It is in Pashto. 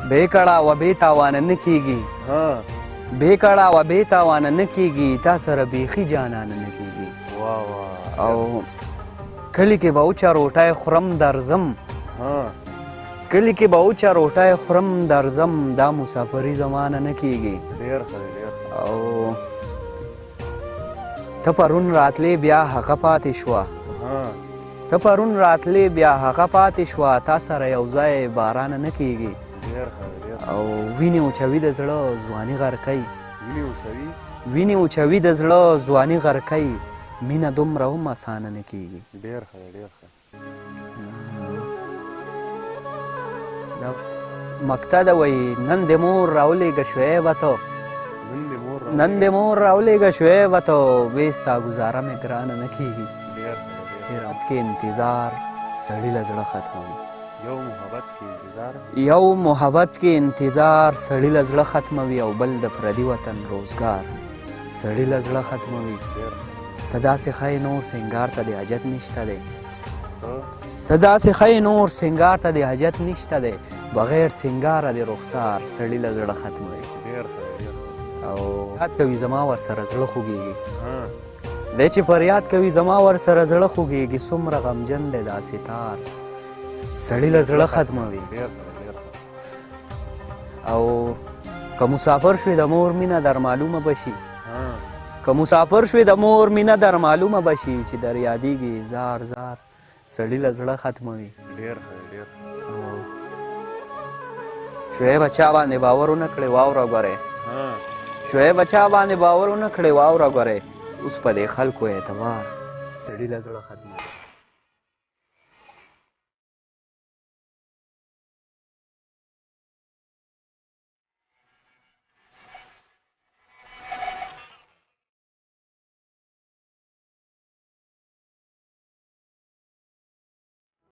بیکړه و بې تاوانه نه کیږي بیکړه و بې تاوانه نه کیږي تا سره بیخي جانانه نه کیږي او کلی کې به اوچه روټۍ خورم درځم کلی کې به اوچه روټۍ خورم درځم دا مسافري زمانه نه کیږي او ته پرون راتلې بیا هغه پاتې شوه ته پرون راتلې بیا هغه پاتې شوه تا سره یو ځای بارانه نه کیږي او وینې اوچوي د زړه ځواني غرقی وینې اوچوي د زړه ځواني غرقی مینه دومره هم اسانه نه کیږي مقطع ده وایي نن د مور راولېږه شعیبه ته نن د مور راولېږه شعیبه ته بې ستا ګزاره مې ګرانه نه کیږي رات کې انتظار سړي له زړه ختموي یو محبت کې انتظار سړي له زړه ختموي او بل د پردي وطن روزګار سړي له زړه ختموي ته داسې ښایي نور سینګار ته د حاجت نشته دی ته داسې ښایي نور سینګار ته د حاجت نشته دی بغیر سینګاره د رخسار سړي له زړه ختموي او یاد کوي زما ورسره زړه خوږېږي دی چې فریاد کوي زما ورسره زړه خوږېږي څومره غمجن دی دا ستار سړي له زړه ختموي او که مسافر شوې د مور مینه در معلومه به شي که مسافر شوې د مور مینه در معلومه به شي چې در یادېږي زار زار سړي له زړه ختموي شعیبه چا باندې باور ونه کړې واوره ګورې شعیبه چا باندې باور ونه کړې واوره ګورې اوس په دې خلکو اعتبار سړي له زړه ختموي